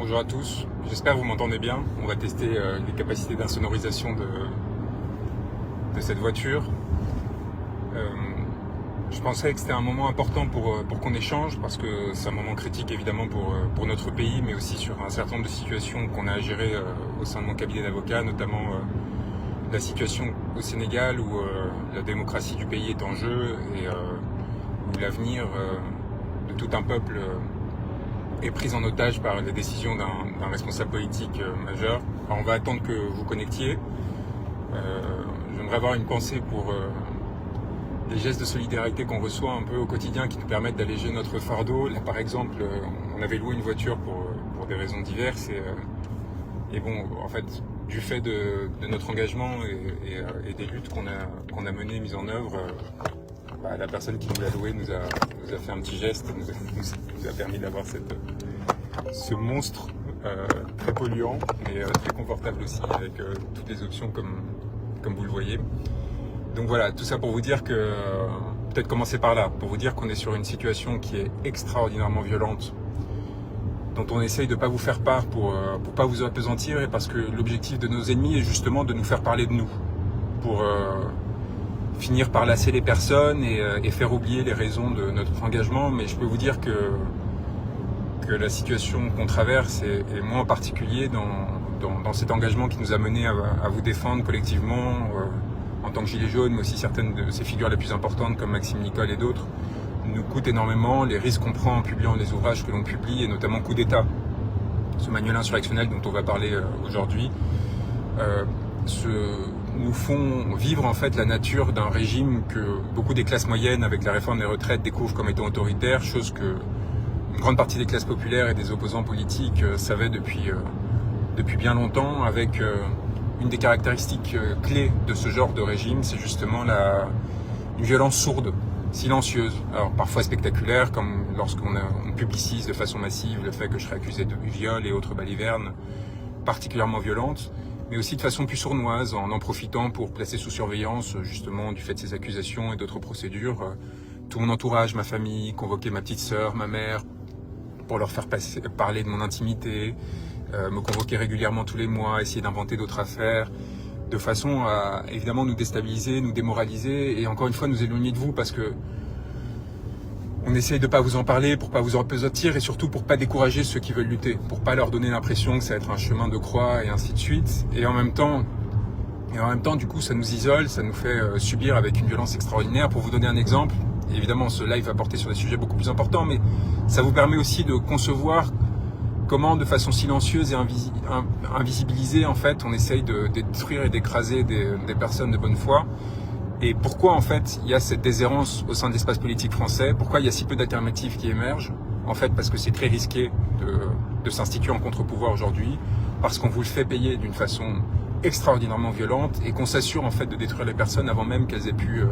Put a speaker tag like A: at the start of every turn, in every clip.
A: bonjour à tous, j'espère que vous m'entendez bien. On va tester les capacités d'insonorisation de cette voiture. Je pensais que c'était un moment important pour qu'on échange, parce que c'est un moment critique évidemment pour notre pays, mais aussi sur un certain nombre de situations qu'on a à gérer au sein de mon cabinet d'avocat, notamment la situation au Sénégal où la démocratie du pays est en jeu et où l'avenir de tout un peuple est prise en otage par les décisions d'un responsable politique majeur. Alors on va attendre que vous connectiez. J'aimerais avoir une pensée pour les gestes de solidarité qu'on reçoit un peu au quotidien qui nous permettent d'alléger notre fardeau. Là par exemple, on avait loué une voiture pour des raisons diverses et bon, en fait, du fait de notre engagement et des luttes qu'on a menées, mises en œuvre, la personne qui nous l'a loué nous a fait un petit geste, nous a permis d'avoir ce monstre très polluant, mais très confortable aussi, avec toutes les options comme vous le voyez. Donc voilà, tout ça pour vous dire que, peut-être commencer par là, pour vous dire qu'on est sur une situation qui est extraordinairement violente, dont on essaye de ne pas vous faire part pour pas vous appesantir, et parce que l'objectif de nos ennemis est justement de nous faire parler de nous, pour finir par lasser les personnes et faire oublier les raisons de notre engagement. Mais je peux vous dire que la situation qu'on traverse, et moi en particulier, dans cet engagement qui nous a menés à vous défendre collectivement, en tant que Gilets jaunes, mais aussi certaines de ces figures les plus importantes comme Maxime Nicole et d'autres, nous coûte énormément. Les risques qu'on prend en publiant les ouvrages que l'on publie, et notamment Coup d'État, ce manuel insurrectionnel dont on va parler aujourd'hui, nous font vivre en fait la nature d'un régime que beaucoup des classes moyennes, avec la réforme des retraites, découvrent comme étant autoritaire, chose que une grande partie des classes populaires et des opposants politiques savaient depuis bien longtemps, avec une des caractéristiques clés de ce genre de régime, c'est justement une violence sourde, silencieuse, alors parfois spectaculaire, comme lorsqu'on publicise de façon massive le fait que je serais accusé de viol et autres balivernes particulièrement violentes, mais aussi de façon plus sournoise, en profitant pour placer sous surveillance, justement, du fait de ces accusations et d'autres procédures, tout mon entourage, ma famille, convoquer ma petite sœur, ma mère, pour leur faire parler de mon intimité, me convoquer régulièrement tous les mois, essayer d'inventer d'autres affaires, de façon à évidemment nous déstabiliser, nous démoraliser et encore une fois nous éloigner de vous, parce que on essaye de pas vous en parler pour pas vous empesantir, et surtout pour pas décourager ceux qui veulent lutter, pour pas leur donner l'impression que ça va être un chemin de croix et ainsi de suite. Et en même temps, du coup, ça nous isole, ça nous fait subir avec une violence extraordinaire. Pour vous donner un exemple, évidemment, ce live va porter sur des sujets beaucoup plus importants, mais ça vous permet aussi de concevoir comment, de façon silencieuse et invisibilisée, en fait, on essaye de détruire et d'écraser des personnes de bonne foi. Et pourquoi, en fait, il y a cette déshérence au sein de l'espace politique français? Pourquoi il y a si peu d'alternatives qui émergent? En fait, parce que c'est très risqué de s'instituer en contre-pouvoir aujourd'hui, parce qu'on vous le fait payer d'une façon extraordinairement violente, et qu'on s'assure, en fait, de détruire les personnes avant même qu'elles aient pu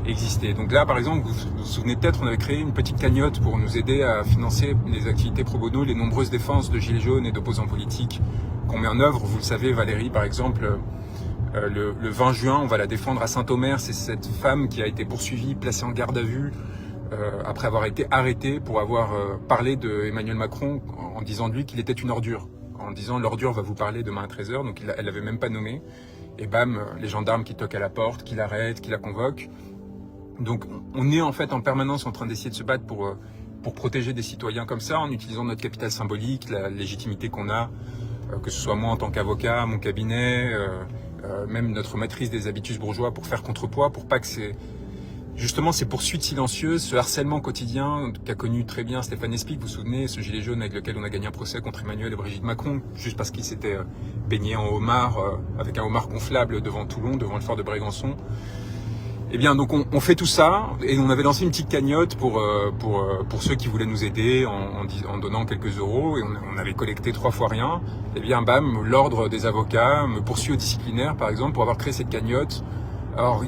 A: exister. Donc là, par exemple, vous vous souvenez peut-être, on avait créé une petite cagnotte pour nous aider à financer les activités pro bono, les nombreuses défenses de gilets jaunes et d'opposants politiques qu'on met en œuvre. Vous le savez, Valérie, par exemple, le 20 juin, on va la défendre à Saint-Omer. C'est cette femme qui a été poursuivie, placée en garde à vue, après avoir été arrêtée pour avoir parlé de Emmanuel Macron en disant de lui qu'il était une ordure. En disant l'ordure va vous parler demain à 13h, donc elle l'avait même pas nommé. Et bam, les gendarmes qui toquent à la porte, qui l'arrêtent, qui la convoquent. Donc on est en fait en permanence en train d'essayer de se battre pour protéger des citoyens comme ça, en utilisant notre capital symbolique, la légitimité qu'on a, que ce soit moi en tant qu'avocat, mon cabinet, même notre maîtrise des habitus bourgeois, pour faire contrepoids, pour pas que ces poursuites silencieuses, ce harcèlement quotidien qu'a connu très bien Stéphane Espic, vous vous souvenez, ce gilet jaune avec lequel on a gagné un procès contre Emmanuel et Brigitte Macron, juste parce qu'il s'était baigné en homard, avec un homard gonflable devant Toulon, devant le fort de Brégançon. Eh bien, donc on fait tout ça, et on avait lancé une petite cagnotte pour ceux qui voulaient nous aider en donnant quelques euros, et on avait collecté 3 fois rien. Eh bien, bam, l'ordre des avocats me poursuit au disciplinaire, par exemple, pour avoir créé cette cagnotte. Alors,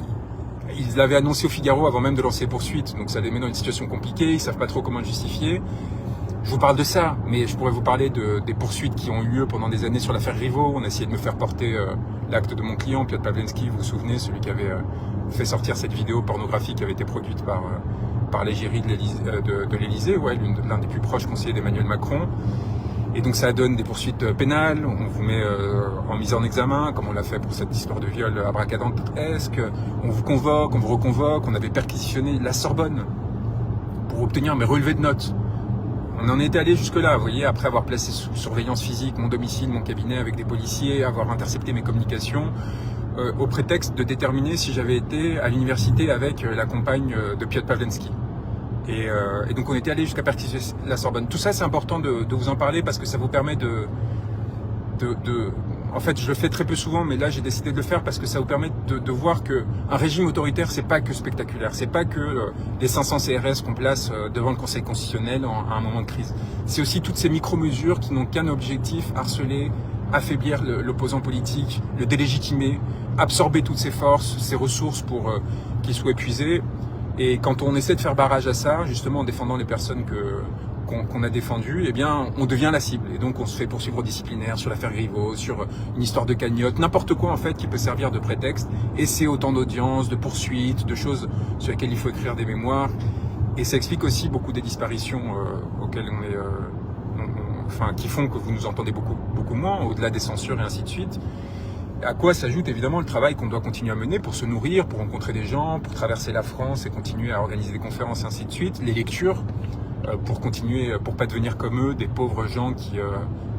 A: ils l'avaient annoncé au Figaro avant même de lancer les poursuites, donc ça les met dans une situation compliquée, ils savent pas trop comment le justifier. Je vous parle de ça, mais je pourrais vous parler des poursuites qui ont eu lieu pendant des années sur l'affaire Rivaux. On a essayé de me faire porter l'acte de mon client, Piotr Pawlenski, vous vous souvenez, celui qui avait fait sortir cette vidéo pornographique qui avait été produite par l'égérie de l'Élysée, ouais, l'un des plus proches conseillers d'Emmanuel Macron. Et donc ça donne des poursuites pénales, on vous met en mise en examen, comme on l'a fait pour cette histoire de viol abracadabresque, on vous convoque, on vous reconvoque, on avait perquisitionné la Sorbonne pour obtenir mes relevés de notes. On en était allé jusque-là, vous voyez, après avoir placé sous surveillance physique mon domicile, mon cabinet avec des policiers, avoir intercepté mes communications, au prétexte de déterminer si j'avais été à l'université avec la compagne de Piotr Pawlenski. Et donc on était allé jusqu'à perquisitionner la Sorbonne. Tout ça, c'est important de vous en parler parce que ça vous permet en fait, je le fais très peu souvent, mais là j'ai décidé de le faire parce que ça vous permet de voir que un régime autoritaire, c'est pas que spectaculaire, c'est pas que les 500 CRS qu'on place devant le Conseil constitutionnel à un moment de crise. C'est aussi toutes ces micro-mesures qui n'ont qu'un objectif: harceler, affaiblir l'opposant politique, le délégitimer, absorber toutes ses forces, ses ressources pour qu'il soit épuisé. Et quand on essaie de faire barrage à ça, justement en défendant les personnes qu'on a défendues, eh bien, on devient la cible. Et donc, on se fait poursuivre au disciplinaire sur l'affaire Griveaux, sur une histoire de cagnotte, n'importe quoi, en fait, qui peut servir de prétexte. Et c'est autant d'audiences, de poursuites, de choses sur lesquelles il faut écrire des mémoires. Et ça explique aussi beaucoup des disparitions auxquelles on est, enfin, qui font que vous nous entendez beaucoup moins, au-delà des censures et ainsi de suite. À quoi s'ajoute évidemment le travail qu'on doit continuer à mener pour se nourrir, pour rencontrer des gens, pour traverser la France et continuer à organiser des conférences et ainsi de suite, les lectures, pour continuer, pour pas devenir comme eux, des pauvres gens qui,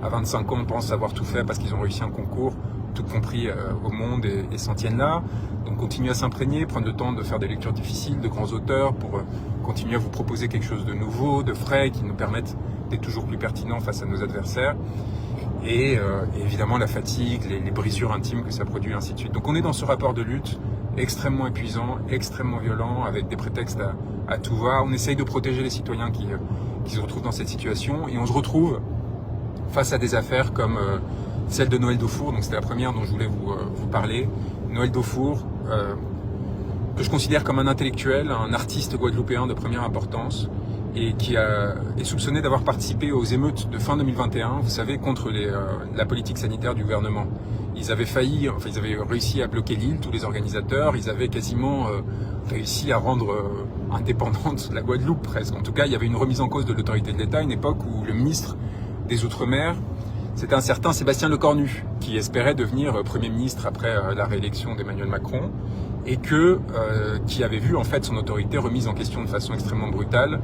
A: à 25 ans, pensent avoir tout fait parce qu'ils ont réussi un concours, tout compris au monde, et s'en tiennent là. Donc continuer à s'imprégner, prendre le temps de faire des lectures difficiles, de grands auteurs, pour continuer à vous proposer quelque chose de nouveau, de frais, qui nous permettent d'être toujours plus pertinents face à nos adversaires. Et évidemment la fatigue, les brisures intimes que ça produit, et ainsi de suite. Donc on est dans ce rapport de lutte extrêmement épuisant, extrêmement violent, avec des prétextes à tout va. On essaye de protéger les citoyens qui se retrouvent dans cette situation, et on se retrouve face à des affaires comme celle de Noël Daufour. Donc c'était la première dont je voulais vous parler. Noël Daufour, que je considère comme un intellectuel, un artiste guadeloupéen de première importance, et qui est soupçonné d'avoir participé aux émeutes de fin 2021, vous savez, contre la politique sanitaire du gouvernement. Ils avaient réussi à bloquer l'île, tous les organisateurs, ils avaient quasiment réussi à rendre indépendante la Guadeloupe presque. En tout cas, il y avait une remise en cause de l'autorité de l'État à une époque où le ministre des Outre-mer, c'était un certain Sébastien Lecornu, qui espérait devenir Premier ministre après la réélection d'Emmanuel Macron, et qui avait vu en fait son autorité remise en question de façon extrêmement brutale,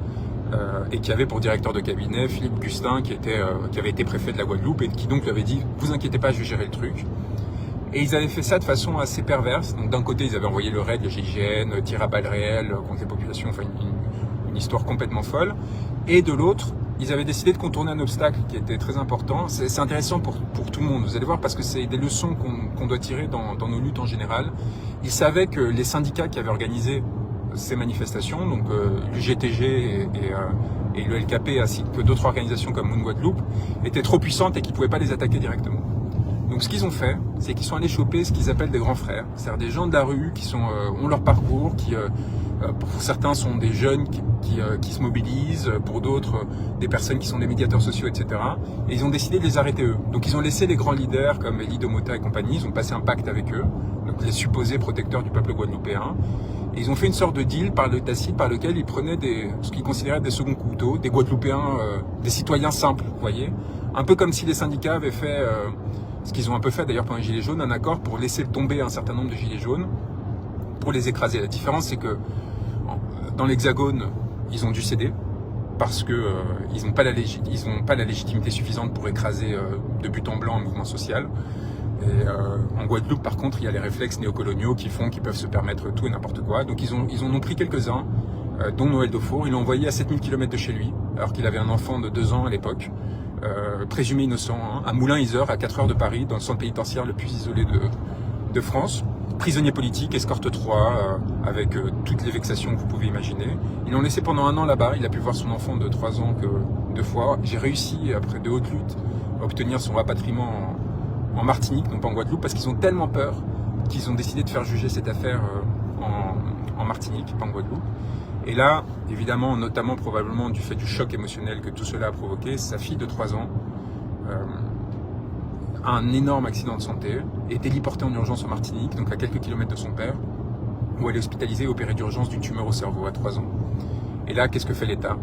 A: et qui avait pour directeur de cabinet Philippe Gustin, qui avait été préfet de la Guadeloupe, et qui donc lui avait dit « vous inquiétez pas, je vais gérer le truc ». Et ils avaient fait ça de façon assez perverse. Donc d'un côté, ils avaient envoyé le raid, le GIGN, tir à balles réelles contre les populations, enfin une histoire complètement folle. Et de l'autre, ils avaient décidé de contourner un obstacle qui était très important. C'est intéressant pour tout le monde, vous allez voir, parce que c'est des leçons qu'on doit tirer dans nos luttes en général. Ils savaient que les syndicats qui avaient organisé ces manifestations, donc l'UGTG et le LKP, ainsi que d'autres organisations comme Moon Guadeloupe, étaient trop puissantes et qu'ils ne pouvaient pas les attaquer directement. Donc ce qu'ils ont fait, c'est qu'ils sont allés choper ce qu'ils appellent des grands frères, c'est-à-dire des gens de la rue qui ont leur parcours, qui pour certains sont des jeunes qui se mobilisent, pour d'autres des personnes qui sont des médiateurs sociaux, etc. Et ils ont décidé de les arrêter eux. Donc ils ont laissé les grands leaders comme Elie Domota et compagnie, ils ont passé un pacte avec eux, donc les supposés protecteurs du peuple guadeloupéen. Et ils ont fait une sorte de deal tacite par lequel ils prenaient ce qu'ils considéraient des seconds couteaux, des Guadeloupéens, des citoyens simples, vous voyez. Un peu comme si les syndicats avaient fait, ce qu'ils ont un peu fait d'ailleurs pendant les Gilets jaunes, un accord pour laisser tomber un certain nombre de Gilets jaunes, pour les écraser. La différence, c'est que dans l'Hexagone, ils ont dû céder, parce que ils n'ont pas la légitimité suffisante pour écraser de but en blanc un mouvement social. Et en Guadeloupe, par contre, il y a les réflexes néocoloniaux qui font qu'ils peuvent se permettre tout et n'importe quoi. Donc ils en ont pris quelques-uns, dont Noël Daufour. Ils l'ont envoyé à 7000 km de chez lui, alors qu'il avait un enfant de 2 ans à l'époque, présumé innocent, hein, à Moulins-Isère, à 4 heures de Paris, dans le centre pénitentiaire le plus isolé de France. Prisonnier politique, escorte 3, avec toutes les vexations que vous pouvez imaginer. Ils l'ont laissé pendant 1 an là-bas. Il a pu voir son enfant de 3 ans que 2 fois. J'ai réussi, après de hautes luttes, à obtenir son rapatriement en Martinique, non pas en Guadeloupe, parce qu'ils ont tellement peur qu'ils ont décidé de faire juger cette affaire en Martinique, pas en Guadeloupe. Et là, évidemment, notamment probablement du fait du choc émotionnel que tout cela a provoqué, sa fille de 3 ans a un énorme accident de santé, est téléportée en urgence en Martinique, donc à quelques kilomètres de son père, où elle est hospitalisée et opérée d'urgence d'une tumeur au cerveau à 3 ans. Et là, qu'est-ce que fait l'État?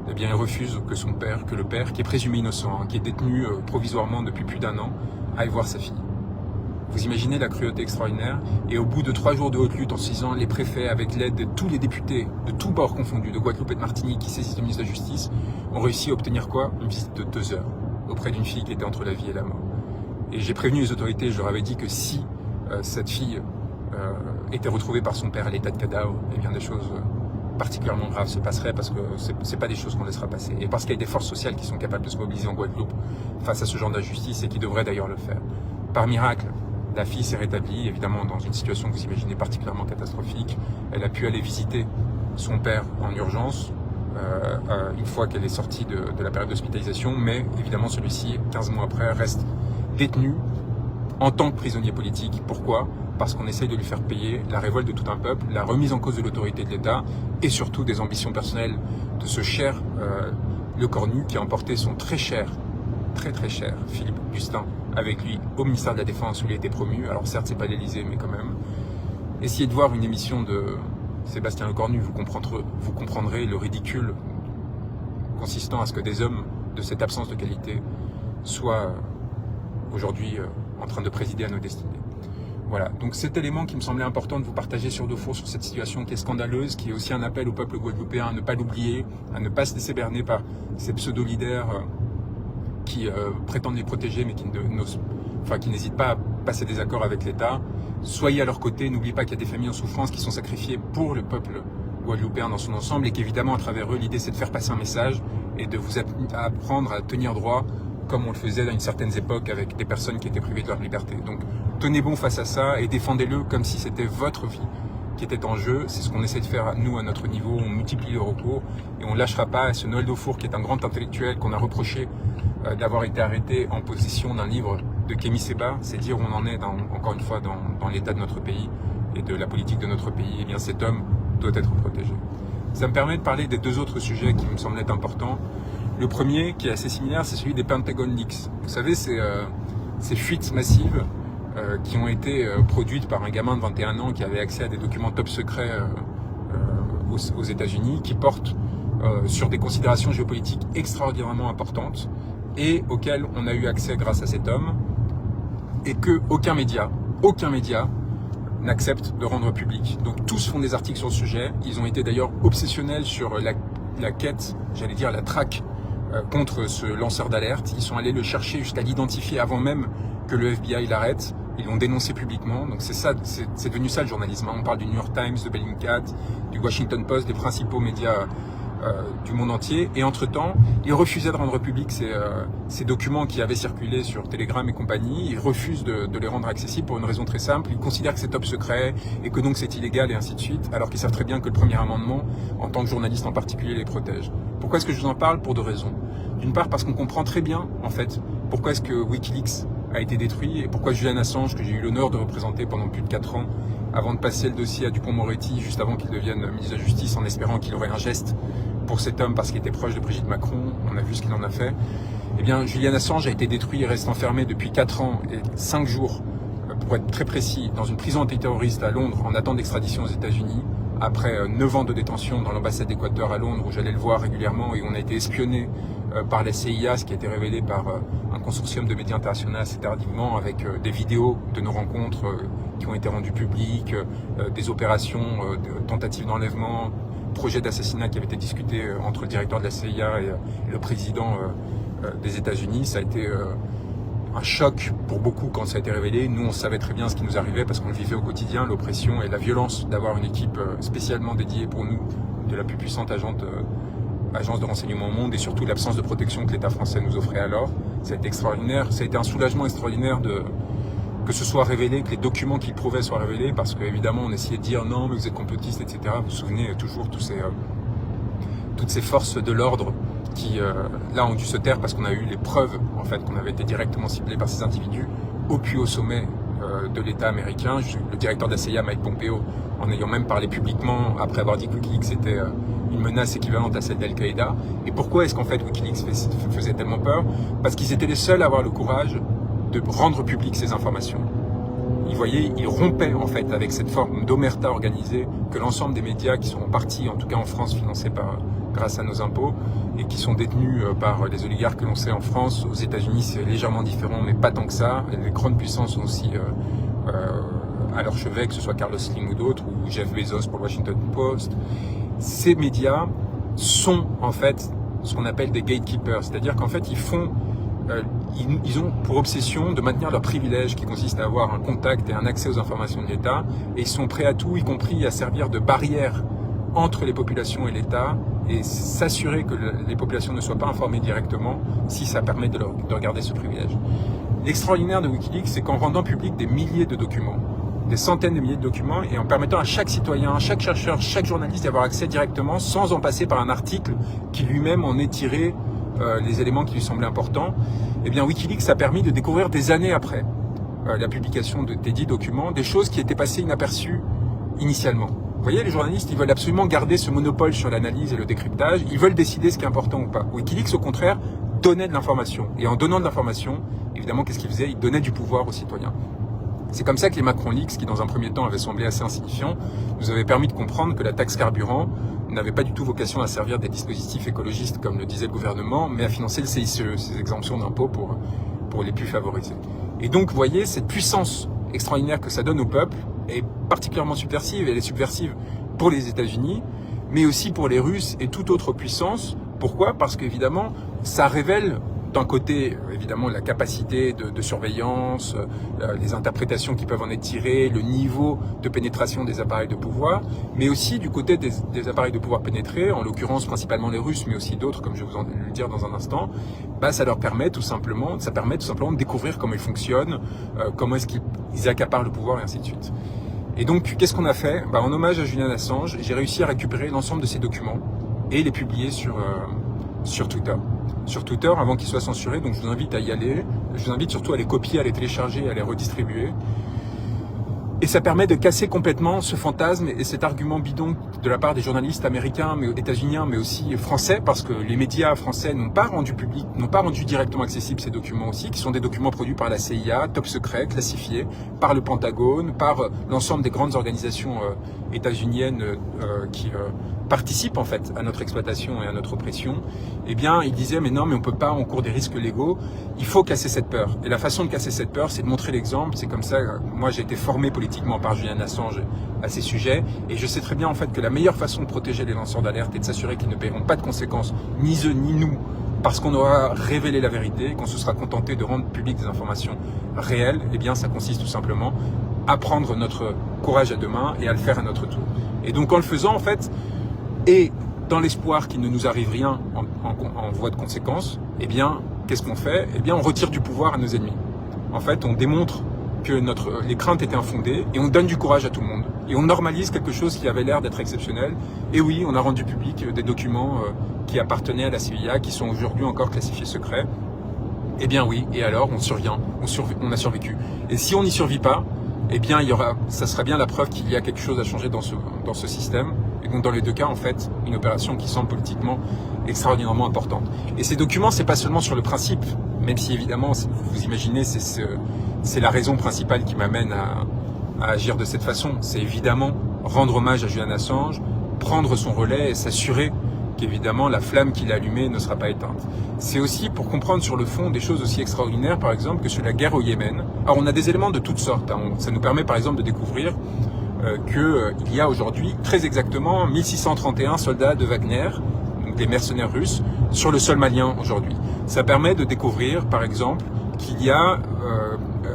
A: eh bien, il refuse que le père, qui est présumé innocent, qui est détenu provisoirement depuis plus d'1 an, aille voir sa fille. Vous imaginez la cruauté extraordinaire. Et au bout de 3 jours de haute lutte, en 6 ans, les préfets, avec l'aide de tous les députés, de tous bords confondus, de Guadeloupe et de Martinique, qui saisissent le ministre de la Justice, ont réussi à obtenir quoi? Une visite de 2 heures auprès d'une fille qui était entre la vie et la mort. Et j'ai prévenu les autorités, je leur avais dit que si cette fille était retrouvée par son père à l'état de cadavre, eh bien des choses particulièrement graves se passeraient, parce que c'est pas des choses qu'on laissera passer. Et parce qu'il y a des forces sociales qui sont capables de se mobiliser en Guadeloupe face à ce genre d'injustice et qui devraient d'ailleurs le faire. Par miracle, la fille s'est rétablie, évidemment dans une situation que vous imaginez particulièrement catastrophique. Elle a pu aller visiter son père en urgence, une fois qu'elle est sortie de la période d'hospitalisation, mais évidemment celui-ci, 15 mois après, reste détenu en tant que prisonnier politique. Pourquoi? Parce qu'on essaye de lui faire payer la révolte de tout un peuple, la remise en cause de l'autorité de l'État et surtout des ambitions personnelles de ce cher Lecornu qui a emporté son très cher Philippe Gustin avec lui au ministère de la Défense où il a été promu. Alors certes, c'est pas l'Élysée, mais quand même. Essayez de voir une émission de Sébastien Lecornu, vous comprendrez le ridicule consistant à ce que des hommes de cette absence de qualité soient aujourd'hui en train de présider à nos destinées. Voilà, donc cet élément qui me semblait important de vous partager sur Defour, sur cette situation qui est scandaleuse, qui est aussi un appel au peuple guadeloupéen à ne pas l'oublier, à ne pas se laisser berner par ces pseudo-leaders qui prétendent les protéger, mais qui n'hésitent pas à passer des accords avec l'État. Soyez à leur côté, n'oubliez pas qu'il y a des familles en souffrance qui sont sacrifiées pour le peuple guadeloupéen dans son ensemble, et qu'évidemment à travers eux, l'idée c'est de faire passer un message et de vous apprendre à tenir droit comme on le faisait à une certaine époque avec des personnes qui étaient privées de leur liberté. Donc tenez bon face à ça et défendez-le comme si c'était votre vie qui était en jeu. C'est ce qu'on essaie de faire nous à notre niveau. On multiplie les recours et on ne lâchera pas. Ce Noël Defour, qui est un grand intellectuel qu'on a reproché d'avoir été arrêté en possession d'un livre de Kémy Séba, c'est dire où on en est encore une fois dans l'état de notre pays et de la politique de notre pays. Et bien cet homme doit être protégé. Ça me permet de parler des 2 autres sujets qui me semblaient importants. Le premier, qui est assez similaire, c'est celui des Pentagon Leaks. Vous savez, ces fuites massives qui ont été produites par un gamin de 21 ans qui avait accès à des documents top secrets aux États-Unis, qui portent sur des considérations géopolitiques extraordinairement importantes et auxquelles on a eu accès grâce à cet homme, et que aucun média n'accepte de rendre public. Donc tous font des articles sur le sujet. Ils ont été d'ailleurs obsessionnels sur la quête, j'allais dire la traque contre ce lanceur d'alerte. Ils sont allés le chercher jusqu'à l'identifier avant même que le FBI l'arrête. Ils l'ont dénoncé publiquement. Donc c'est devenu ça le journalisme. On parle du New York Times, de Bellingcat, du Washington Post, des principaux médias du monde entier. Et entre-temps, ils refusaient de rendre public ces documents qui avaient circulé sur Telegram et compagnie. Ils refusent de les rendre accessibles pour une raison très simple. Ils considèrent que c'est top secret et que donc c'est illégal et ainsi de suite, alors qu'ils savent très bien que le premier amendement, en tant que journaliste en particulier, les protège. Pourquoi est-ce que je vous en parle? Pour 2 raisons. D'une part, parce qu'on comprend très bien, en fait, pourquoi est-ce que Wikileaks a été détruit et pourquoi Julian Assange, que j'ai eu l'honneur de représenter pendant plus de 4 ans, avant de passer le dossier à Dupond-Moretti, juste avant qu'il devienne ministre de la Justice, en espérant qu'il aurait un geste pour cet homme parce qu'il était proche de Brigitte Macron, on a vu ce qu'il en a fait. Eh bien, Julian Assange a été détruit et reste enfermé depuis 4 ans et 5 jours, pour être très précis, dans une prison antiterroriste à Londres en attente d'extradition aux États-Unis, après 9 ans de détention dans l'ambassade d'Équateur à Londres, où j'allais le voir régulièrement et où on a été espionné par la CIA, ce qui a été révélé par un consortium de médias internationaux assez tardivement, avec des vidéos de nos rencontres qui ont été rendues publiques, des opérations, de tentatives d'enlèvement, projets d'assassinat qui avaient été discutés entre le directeur de la CIA et le président des États-Unis. Ça a été un choc pour beaucoup quand ça a été révélé. Nous, on savait très bien ce qui nous arrivait parce qu'on le vivait au quotidien, l'oppression et la violence d'avoir une équipe spécialement dédiée pour nous, de la plus puissante agence de renseignement au monde, et surtout l'absence de protection que l'État français nous offrait alors. Ça a été extraordinaire. Ça a été un soulagement extraordinaire que ce soit révélé, que les documents qu'il prouvait soient révélés, parce qu'évidemment on essayait de dire non mais vous êtes complotiste, etc. Vous vous souvenez toujours toutes ces forces de l'ordre qui là ont dû se taire parce qu'on a eu les preuves en fait qu'on avait été directement ciblés par ces individus au plus haut sommet de l'État américain. Le directeur de la CIA, Mike Pompeo, en ayant même parlé publiquement après avoir dit que Wikileaks était une menace équivalente à celle d'Al-Qaïda. Et pourquoi est-ce qu'en fait Wikileaks faisait tellement peur? Parce qu'ils étaient les seuls à avoir le courage de rendre public ces informations. Ils rompaient en fait avec cette forme d'omerta organisée que l'ensemble des médias qui sont en partie, en tout cas en France, financés par grâce à nos impôts et qui sont détenus par les oligarques que l'on sait en France. Aux États-Unis, c'est légèrement différent, mais pas tant que ça. Et les grandes puissances sont aussi à leur chevet, que ce soit Carlos Slim ou d'autres, ou Jeff Bezos pour le Washington Post. Ces médias sont en fait ce qu'on appelle des gatekeepers, c'est-à-dire qu'en fait ils ont pour obsession de maintenir leur privilège qui consiste à avoir un contact et un accès aux informations de l'État, et ils sont prêts à tout, y compris à servir de barrière entre les populations et l'État, et s'assurer que les populations ne soient pas informées directement si ça permet de garder ce privilège. L'extraordinaire de Wikileaks, c'est qu'en rendant public des milliers de documents, des centaines de milliers de documents, et en permettant à chaque citoyen, chaque chercheur, chaque journaliste d'y avoir accès directement sans en passer par un article qui lui-même en ait tiré les éléments qui lui semblaient importants, eh bien Wikileaks a permis de découvrir des années après la publication des dits documents, des choses qui étaient passées inaperçues initialement. Vous voyez, les journalistes, ils veulent absolument garder ce monopole sur l'analyse et le décryptage, ils veulent décider ce qui est important ou pas. Wikileaks, au contraire, donnait de l'information. Et en donnant de l'information, évidemment, qu'est-ce qu'il faisait? Il donnait du pouvoir aux citoyens. C'est comme ça que les Macron Leaks, qui dans un premier temps avaient semblé assez insignifiants, nous avaient permis de comprendre que la taxe carburant n'avait pas du tout vocation à servir des dispositifs écologistes, comme le disait le gouvernement, mais à financer le CICE, ces exemptions d'impôts pour les plus favorisés. Et donc, vous voyez, cette puissance extraordinaire que ça donne au peuple est particulièrement subversive, elle est subversive pour les États-Unis, mais aussi pour les Russes et toute autre puissance. Pourquoi? Parce qu'évidemment, ça révèle d'un côté, évidemment, la capacité de surveillance, les interprétations qui peuvent en être tirées, le niveau de pénétration des appareils de pouvoir, mais aussi du côté des appareils de pouvoir pénétrés, en l'occurrence principalement les Russes, mais aussi d'autres, comme je vais vous en le dire dans un instant, ça leur permet tout simplement, de découvrir comment ils fonctionnent, comment est-ce qu'ils accaparent le pouvoir, et ainsi de suite. Et donc, qu'est-ce qu'on a fait? En hommage à Julian Assange, j'ai réussi à récupérer l'ensemble de ces documents et les publier sur Twitter. Sur Twitter, avant qu'ils soient censurés, donc je vous invite à y aller. Je vous invite surtout à les copier, à les télécharger, à les redistribuer. Et ça permet de casser complètement ce fantasme et cet argument bidon de la part des journalistes américains, mais états-uniens, mais aussi français, parce que les médias français n'ont pas rendu public, n'ont pas rendu directement accessibles ces documents aussi, qui sont des documents produits par la CIA, top secret, classifiés, par le Pentagone, par l'ensemble des grandes organisations états-uniennes qui participent en fait à notre exploitation et à notre oppression. Eh bien, ils disaient mais non, mais on peut pas, on court des risques légaux. Il faut casser cette peur. Et la façon de casser cette peur, c'est de montrer l'exemple. C'est comme ça. Moi, j'ai été formé politiquement par Julian Assange à ces sujets, et je sais très bien en fait que la meilleure façon de protéger les lanceurs d'alerte et de s'assurer qu'ils ne paieront pas de conséquences, ni eux ni nous, parce qu'on aura révélé la vérité, qu'on se sera contenté de rendre publiques des informations réelles. Eh bien, ça consiste tout simplement à prendre notre courage à deux mains et à le faire à notre tour. Et donc, en le faisant, en fait, et dans l'espoir qu'il ne nous arrive rien en voie de conséquence, eh bien, qu'est-ce qu'on fait? Eh bien, on retire du pouvoir à nos ennemis. En fait, on démontre que les craintes étaient infondées et on donne du courage à tout le monde. Et on normalise quelque chose qui avait l'air d'être exceptionnel. Et oui, on a rendu public des documents qui appartenaient à la CIA, qui sont aujourd'hui encore classifiés secrets. Eh bien oui, et alors on survient, on a survécu. Et si on n'y survit pas, eh bien ça sera bien la preuve qu'il y a quelque chose à changer dans ce système. Et donc dans les deux cas, en fait, une opération qui semble politiquement extraordinairement importante. Et ces documents, c'est pas seulement sur le principe, même si évidemment, vous imaginez, c'est la raison principale qui m'amène à agir de cette façon. C'est évidemment rendre hommage à Julian Assange, prendre son relais et s'assurer qu'évidemment la flamme qu'il a allumée ne sera pas éteinte. C'est aussi pour comprendre sur le fond des choses aussi extraordinaires, par exemple, que sur la guerre au Yémen. Alors on a des éléments de toutes sortes. Ça nous permet par exemple de découvrir qu'il y a aujourd'hui très exactement 1631 soldats de Wagner, donc des mercenaires russes, sur le sol malien aujourd'hui. Ça permet de découvrir par exemple qu'il y a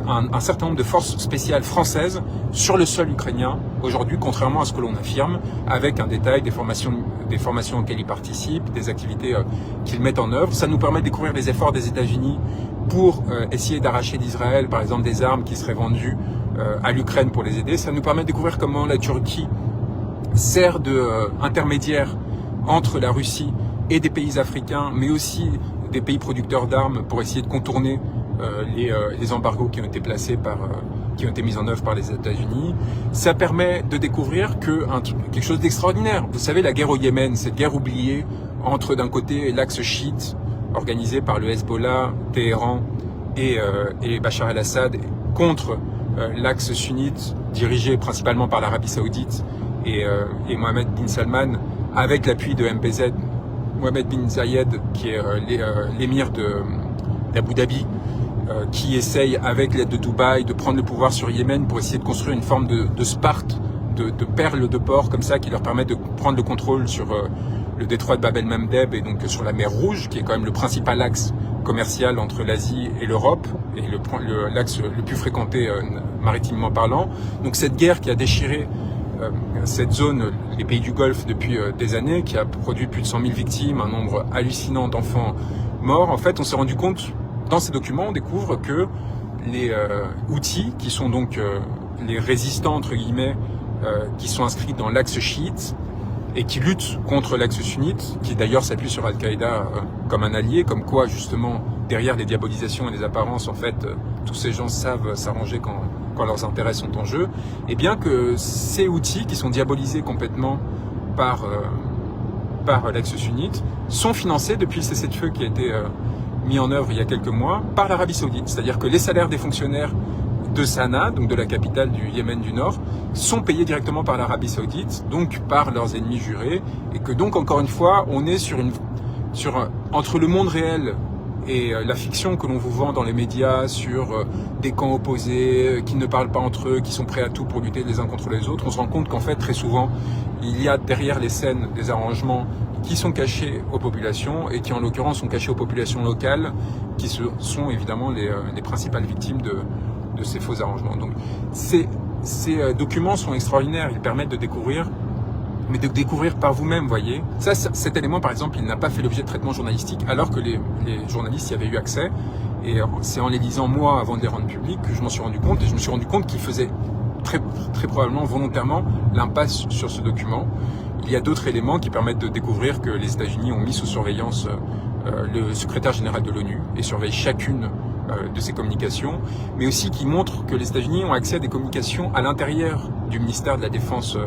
A: un certain nombre de forces spéciales françaises sur le sol ukrainien aujourd'hui, contrairement à ce que l'on affirme, avec un détail des formations auxquelles ils participent, des activités qu'ils mettent en œuvre. Ça nous permet de découvrir les efforts des États-Unis pour essayer d'arracher d'Israël, par exemple, des armes qui seraient vendues à l'Ukraine pour les aider. Ça nous permet de découvrir comment la Turquie sert d'intermédiaire entre la Russie et des pays africains, mais aussi des pays producteurs d'armes pour essayer de contourner les embargos qui ont été qui ont été mis en œuvre par les États-Unis. Ça permet de découvrir quelque chose d'extraordinaire. Vous savez, la guerre au Yémen, cette guerre oubliée entre d'un côté l'axe chiite organisé par le Hezbollah, Téhéran et Bachar el-Assad contre l'axe sunnite dirigé principalement par l'Arabie Saoudite et Mohammed bin Salman avec l'appui de MBZ Mohamed bin Zayed, qui est l'émir d'Abu Dhabi, qui essaye, avec l'aide de Dubaï, de prendre le pouvoir sur Yémen pour essayer de construire une forme de Sparte, de perles de port comme ça, qui leur permet de prendre le contrôle sur le détroit de Bab el-Mandeb et donc sur la mer Rouge, qui est quand même le principal axe commercial entre l'Asie et l'Europe, et l'axe le plus fréquenté maritimement parlant. Donc cette guerre qui a déchiré cette zone, les pays du Golfe depuis des années, qui a produit plus de 100 000 victimes, un nombre hallucinant d'enfants morts, en fait on s'est rendu compte, dans ces documents on découvre que les Houthis, qui sont donc les résistants entre guillemets, qui sont inscrits dans l'axe chiite, et qui luttent contre l'axe sunnite, qui d'ailleurs s'appuie sur Al-Qaïda comme un allié, comme quoi justement derrière les diabolisations et les apparences, en fait, tous ces gens savent s'arranger quand leurs intérêts sont en jeu, et bien que ces Houthis, qui sont diabolisés complètement par l'axe sunnite, sont financés depuis le cessez-le-feu qui a été mis en œuvre il y a quelques mois par l'Arabie Saoudite. C'est-à-dire que les salaires des fonctionnaires de Sanaa, donc de la capitale du Yémen du Nord, sont payés directement par l'Arabie Saoudite, donc par leurs ennemis jurés, et que donc encore une fois, on est entre le monde réel et la fiction que l'on vous vend dans les médias sur des camps opposés, qui ne parlent pas entre eux, qui sont prêts à tout pour lutter les uns contre les autres. On se rend compte qu'en fait, très souvent, il y a derrière les scènes des arrangements qui sont cachés aux populations, et qui en l'occurrence sont cachés aux populations locales, qui sont évidemment les principales victimes de ces faux arrangements. Donc ces documents sont extraordinaires, ils permettent de découvrir, mais de découvrir par vous-même, voyez. Cet élément, par exemple, il n'a pas fait l'objet de traitement journalistique, alors que les journalistes y avaient eu accès, et c'est en les lisant moi avant de les rendre publics que je m'en suis rendu compte, et je me suis rendu compte qu'ils faisaient très, très probablement volontairement l'impasse sur ce document. Il y a d'autres éléments qui permettent de découvrir que les États-Unis ont mis sous surveillance le secrétaire général de l'ONU et surveillent chacune de ces communications, mais aussi qui montrent que les États-Unis ont accès à des communications à l'intérieur du ministère de la Défense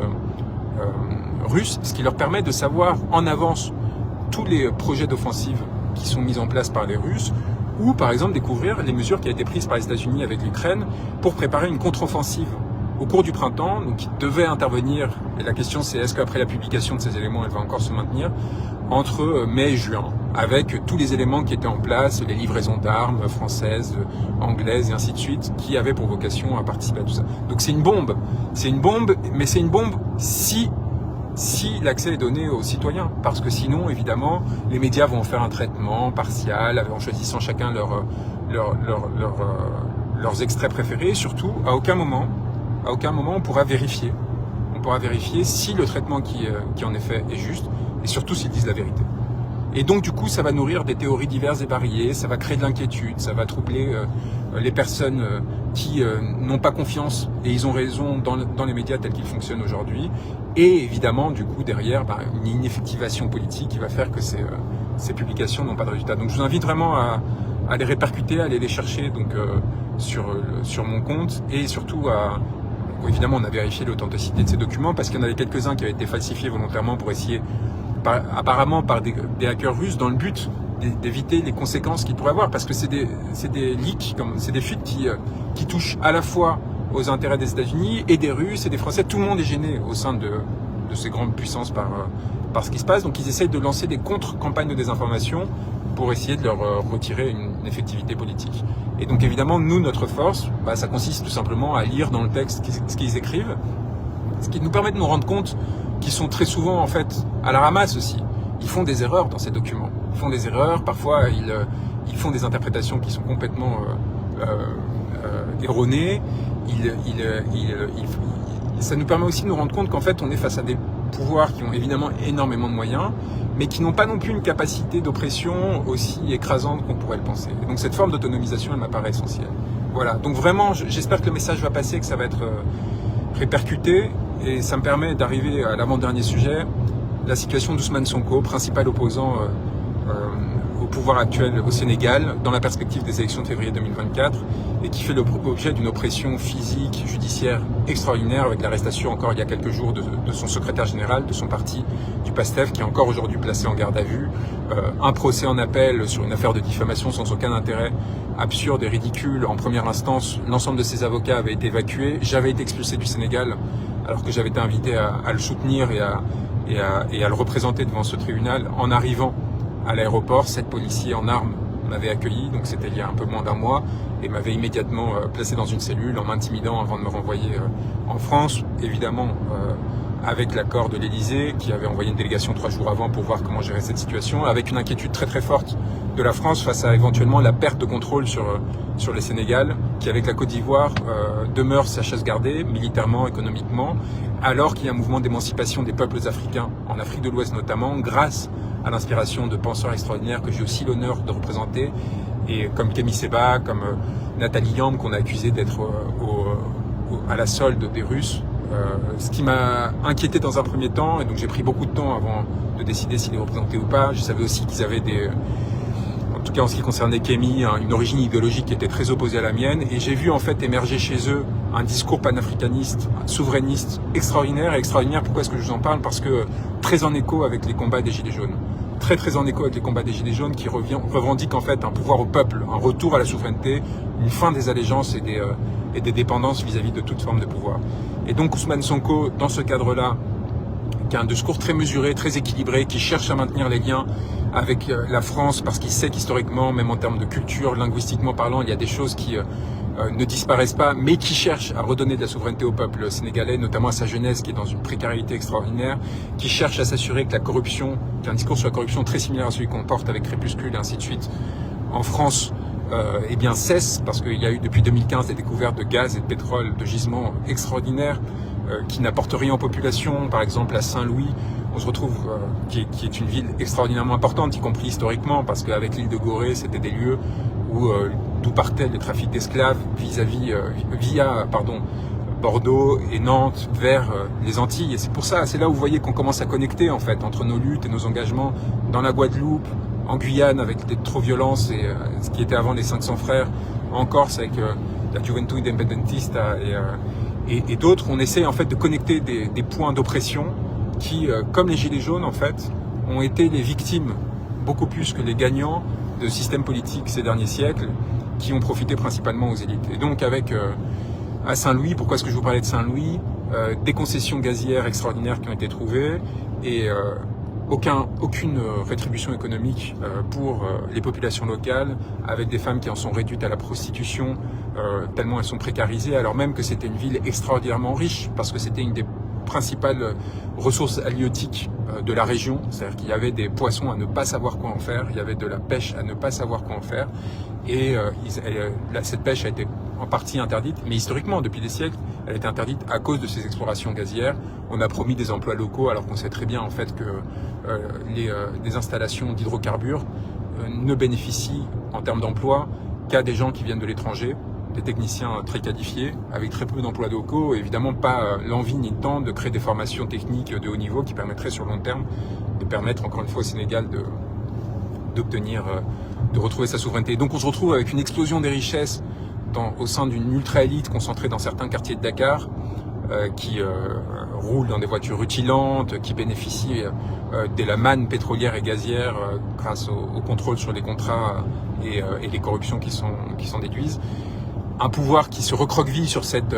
A: russe, ce qui leur permet de savoir en avance tous les projets d'offensive qui sont mis en place par les Russes, ou par exemple découvrir les mesures qui ont été prises par les États-Unis avec l'Ukraine pour préparer une contre-offensive au cours du printemps, donc qui devait intervenir, et la question c'est est-ce qu'après la publication de ces éléments elle va encore se maintenir, entre mai et juin, avec tous les éléments qui étaient en place, les livraisons d'armes françaises, anglaises et ainsi de suite, qui avaient pour vocation à participer à tout ça. Donc c'est une bombe, mais c'est une bombe si l'accès est donné aux citoyens, parce que sinon, évidemment, les médias vont en faire un traitement partial, en choisissant chacun leurs extraits préférés, et surtout, à aucun moment, on pourra vérifier. On pourra vérifier si le traitement qui en est fait est juste, et surtout s'ils disent la vérité. Et donc, du coup, ça va nourrir des théories diverses et variées, ça va créer de l'inquiétude, ça va troubler les personnes qui n'ont pas confiance, et ils ont raison, dans les médias tels qu'ils fonctionnent aujourd'hui. Et évidemment, du coup, derrière, une ineffectivation politique qui va faire que ces publications n'ont pas de résultat. Donc, je vous invite vraiment à les répercuter, à aller les chercher donc, sur mon compte, et surtout évidemment, on a vérifié l'authenticité de ces documents, parce qu'il y en avait quelques-uns qui avaient été falsifiés volontairement pour essayer, apparemment par des hackers russes, dans le but d'éviter les conséquences qu'ils pourraient avoir, parce que c'est des leaks, c'est des fuites qui touchent à la fois aux intérêts des États-Unis et des Russes et des Français. Tout le monde est gêné au sein de ces grandes puissances par ce qui se passe. Donc ils essayent de lancer des contre-campagnes de désinformation pour essayer de leur retirer une effectivité politique. Et donc évidemment, nous, notre force, ça consiste tout simplement à lire dans le texte ce qu'ils écrivent, ce qui nous permet de nous rendre compte qu'ils sont très souvent en fait à la ramasse aussi. Ils font des erreurs dans ces documents. Ils font des erreurs, parfois ils font des interprétations qui sont complètement erronées. Ça nous permet aussi de nous rendre compte qu'en fait on est face à des pouvoirs qui ont évidemment énormément de moyens, mais qui n'ont pas non plus une capacité d'oppression aussi écrasante qu'on pourrait le penser. Et donc cette forme d'autonomisation, elle m'apparaît essentielle. Voilà, donc vraiment j'espère que le message va passer, que ça va être répercuté, et ça me permet d'arriver à l'avant-dernier sujet, la situation d'Ousmane Sonko, principal opposant au pouvoir actuel au Sénégal, dans la perspective des élections de février 2024, et qui fait l'objet d'une oppression physique, judiciaire extraordinaire, avec l'arrestation encore il y a quelques jours de son secrétaire général, de son parti, du PASTEF, qui est encore aujourd'hui placé en garde à vue, un procès en appel sur une affaire de diffamation sans aucun intérêt, absurde et ridicule. En première instance, l'ensemble de ses avocats avaient été évacués, j'avais été expulsé du Sénégal, alors que j'avais été invité à le soutenir et à le représenter devant ce tribunal en arrivant à l'aéroport, 7 policiers en armes m'avaient accueilli, donc c'était il y a un peu moins d'un mois, et m'avaient immédiatement placé dans une cellule en m'intimidant avant de me renvoyer en France, évidemment avec l'accord de l'Élysée, qui avait envoyé une délégation 3 jours avant pour voir comment gérer cette situation, avec une inquiétude très très forte de la France face à éventuellement la perte de contrôle sur le Sénégal, qui avec la Côte d'Ivoire demeure sa chasse gardée, militairement, économiquement, alors qu'il y a un mouvement d'émancipation des peuples africains, en Afrique de l'Ouest notamment, grâce à l'inspiration de penseurs extraordinaires que j'ai aussi l'honneur de représenter, et comme Kémy Séba, comme Nathalie Yamb, qu'on a accusé d'être à la solde des Russes. Ce qui m'a inquiété dans un premier temps, et donc j'ai pris beaucoup de temps avant de décider s'ils les représentaient ou pas. Je savais aussi qu'ils avaient en tout cas en ce qui concernait Kémy, une origine idéologique qui était très opposée à la mienne, et j'ai vu en fait émerger chez eux un discours panafricaniste, souverainiste, extraordinaire. Et extraordinaire, pourquoi est-ce que je vous en parle? Parce que très en écho avec les combats des Gilets jaunes. Très en écho avec les combats des Gilets jaunes qui revendiquent en fait un pouvoir au peuple, un retour à la souveraineté, une fin des allégeances et des dépendances vis-à-vis de toute forme de pouvoir. Et donc Ousmane Sonko, dans ce cadre-là, qui a un discours très mesuré, très équilibré, qui cherche à maintenir les liens avec la France, parce qu'il sait qu'historiquement, même en termes de culture, linguistiquement parlant, il y a des choses qui ne disparaissent pas, mais qui cherche à redonner de la souveraineté au peuple sénégalais, notamment à sa jeunesse qui est dans une précarité extraordinaire, qui cherche à s'assurer que la corruption, qu'un discours sur la corruption très similaire à celui qu'on porte avec Crépuscule et ainsi de suite, en France, eh bien cesse, parce qu'il y a eu depuis 2015 des découvertes de gaz et de pétrole, de gisements extraordinaires qui n'apportent rien aux populations. Par exemple à Saint-Louis, on se retrouve, qui est une ville extraordinairement importante, y compris historiquement, parce qu'avec l'île de Gorée, c'était des lieux où d'où partait le trafic d'esclaves via Bordeaux et Nantes vers les Antilles. Et c'est pour ça, c'est là où vous voyez qu'on commence à connecter en fait entre nos luttes et nos engagements dans la Guadeloupe, en Guyane avec les trop-violences et ce qui était avant les 500 frères, en Corse avec la Juventud Independentista et d'autres. On essaie en fait de connecter des points d'oppression qui, comme les Gilets jaunes en fait, ont été les victimes beaucoup plus que les gagnants de systèmes politiques ces derniers siècles qui ont profité principalement aux élites. Et donc avec à Saint-Louis, pourquoi est-ce que je vous parlais de Saint-Louis? Des concessions gazières extraordinaires qui ont été trouvées et aucune rétribution économique pour les populations locales, avec des femmes qui en sont réduites à la prostitution tellement elles sont précarisées, alors même que c'était une ville extraordinairement riche, parce que c'était une des principales ressources halieutiques de la région, c'est-à-dire qu'il y avait des poissons à ne pas savoir quoi en faire, il y avait de la pêche à ne pas savoir quoi en faire, et cette pêche a été en partie interdite, mais historiquement, depuis des siècles, elle a été interdite à cause de ces explorations gazières. On a promis des emplois locaux, alors qu'on sait très bien en fait que les installations d'hydrocarbures ne bénéficient en termes d'emploi qu'à des gens qui viennent de l'étranger, des techniciens très qualifiés, avec très peu d'emplois locaux, et évidemment pas l'envie ni le temps de créer des formations techniques de haut niveau qui permettraient sur le long terme de permettre encore une fois au Sénégal d'obtenir, de retrouver sa souveraineté. Donc on se retrouve avec une explosion des richesses au sein d'une ultra-élite concentrée dans certains quartiers de Dakar, qui roulent dans des voitures rutilantes, qui bénéficient de la manne pétrolière et gazière grâce au contrôle sur les contrats et les corruptions qui s'en déduisent. Un pouvoir qui se recroqueville sur cette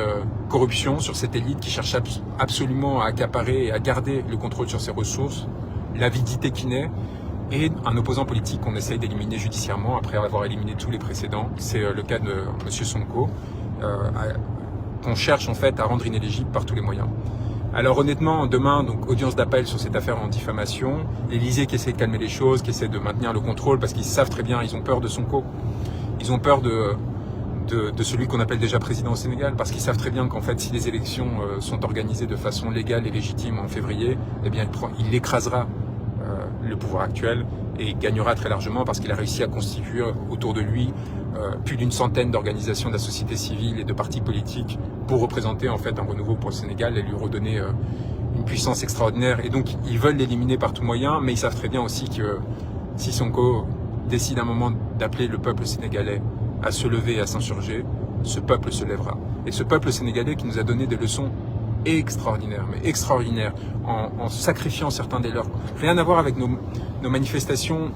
A: corruption, sur cette élite qui cherche absolument à accaparer et à garder le contrôle sur ses ressources, l'avidité qui naît, et un opposant politique qu'on essaye d'éliminer judiciairement après avoir éliminé tous les précédents. C'est le cas de M. Sonko, qu'on cherche en fait à rendre inéligible par tous les moyens. Alors honnêtement, demain, donc audience d'appel sur cette affaire en diffamation, l'Élysée qui essaie de calmer les choses, qui essaie de maintenir le contrôle, parce qu'ils savent très bien, ils ont peur de Sonko, ils ont peur de celui qu'on appelle déjà président au Sénégal, parce qu'ils savent très bien qu'en fait, si les élections sont organisées de façon légale et légitime en février, eh bien, il écrasera le pouvoir actuel et gagnera très largement parce qu'il a réussi à constituer autour de lui plus d'une centaine d'organisations de la société civile et de partis politiques pour représenter en fait un renouveau pour le Sénégal et lui redonner une puissance extraordinaire. Et donc, ils veulent l'éliminer par tout moyen, mais ils savent très bien aussi que si Sonko décide à un moment d'appeler le peuple sénégalais à se lever et à s'insurger, ce peuple se lèvera. Et ce peuple sénégalais qui nous a donné des leçons extraordinaires, mais extraordinaires, en sacrifiant certains des leurs. Rien à voir avec nos manifestations